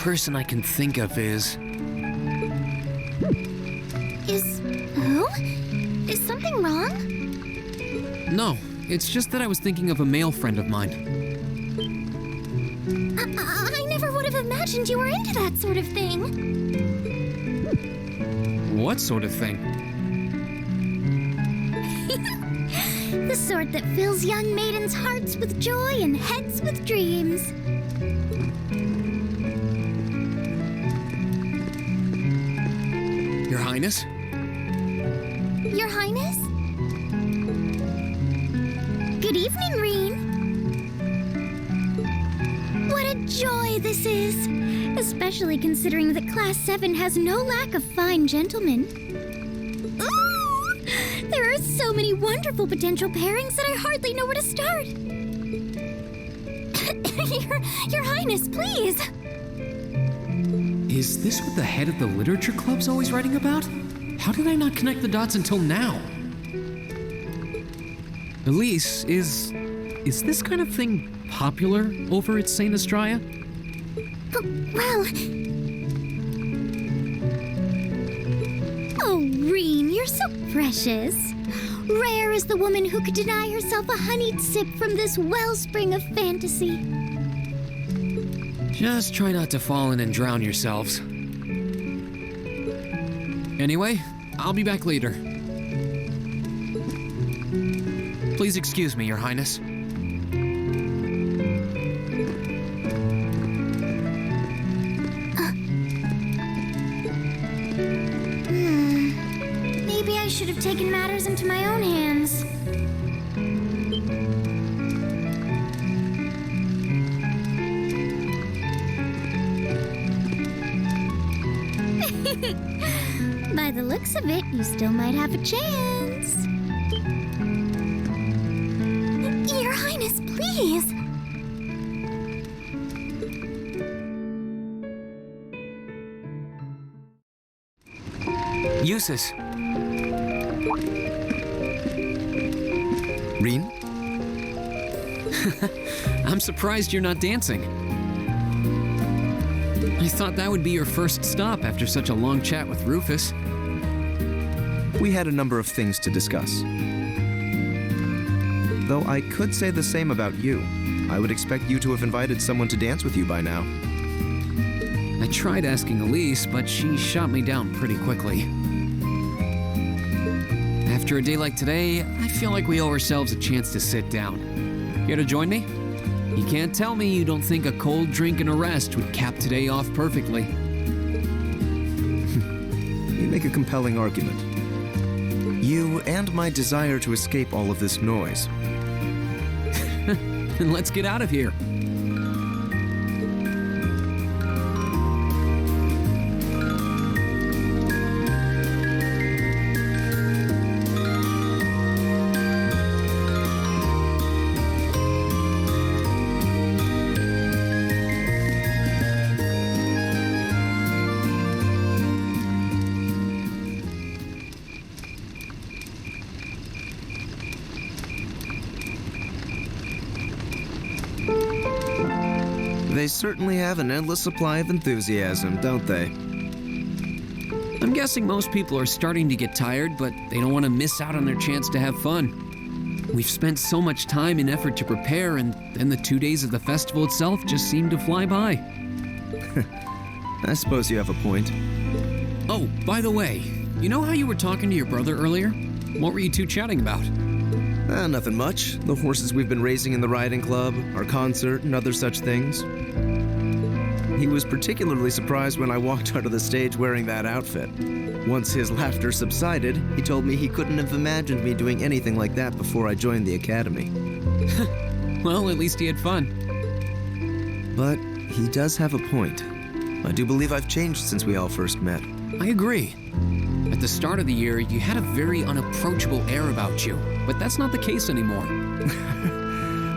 person I can think of is... Who? Is something wrong? No, it's just that I was thinking of a male friend of mine. I never would have imagined you were into that sort of thing. What sort of thing? The sort that fills young maidens' hearts with joy and heads with dreams. Your Highness? Your Highness? Good evening, Rean. What a joy this is, especially considering that Class 7 has no lack of fine gentlemen. Ooh, there are so many wonderful potential pairings that I hardly know where to start. Your Highness, please. Is this what the head of the literature club's always writing about? How did I not connect the dots until now? Elise, is this kind of thing popular over at St. Estrella? Well... Oh, Rean, you're so precious. Rare is the woman who could deny herself a honeyed sip from this wellspring of fantasy. Just try not to fall in and drown yourselves. Anyway, I'll be back later. Please excuse me, Your Highness. Maybe I should have taken matters into my own hands. By the looks of it, you still might have a chance. Your Highness, please! Jusis. Rean? I'm surprised you're not dancing. I thought that would be your first stop after such a long chat with Rufus. We had a number of things to discuss. Though I could say the same about you. I would expect you to have invited someone to dance with you by now. I tried asking Elise, but she shot me down pretty quickly. After a day like today, I feel like we owe ourselves a chance to sit down. Here to join me? You can't tell me you don't think a cold drink and a rest would cap today off perfectly. You make a compelling argument. You and my desire to escape all of this noise. Then let's get out of here. They certainly have an endless supply of enthusiasm, don't they? I'm guessing most people are starting to get tired, but they don't want to miss out on their chance to have fun. We've spent so much time and effort to prepare, and then the 2 days of the festival itself just seemed to fly by. I suppose you have a point. Oh, by the way, you know how you were talking to your brother earlier? What were you two chatting about? Nothing much. The horses we've been raising in the riding club, our concert, and other such things. He was particularly surprised when I walked onto the stage wearing that outfit. Once his laughter subsided, he told me he couldn't have imagined me doing anything like that before I joined the academy. Well, at least he had fun. But he does have a point. I do believe I've changed since we all first met. I agree. At the start of the year, you had a very unapproachable air about you, but that's not the case anymore.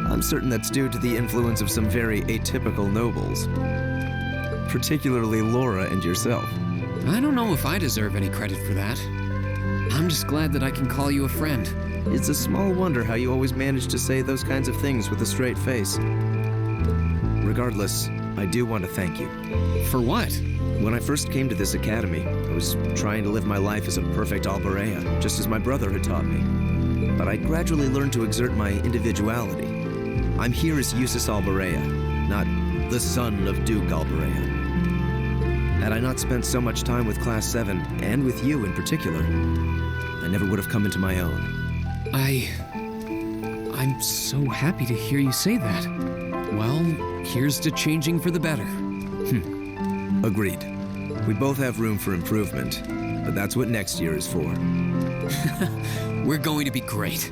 I'm certain that's due to the influence of some very atypical nobles. Particularly Laura and yourself. I don't know if I deserve any credit for that. I'm just glad that I can call you a friend. It's a small wonder how you always manage to say those kinds of things with a straight face. Regardless, I do want to thank you. For what? When I first came to this academy, I was trying to live my life as a perfect Alborea, just as my brother had taught me. But I gradually learned to exert my individuality. I'm here as Jusis Alborea, not the son of Duke Alborea. Had I not spent so much time with Class 7, and with you in particular, I never would have come into my own. I'm so happy to hear you say that. Well, here's to changing for the better. Agreed. We both have room for improvement, but that's what next year is for. We're going to be great.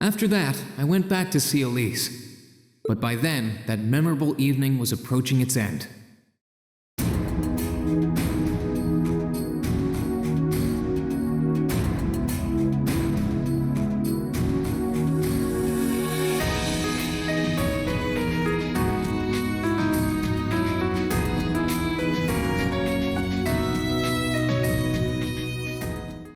After that, I went back to see Elise. But by then, that memorable evening was approaching its end.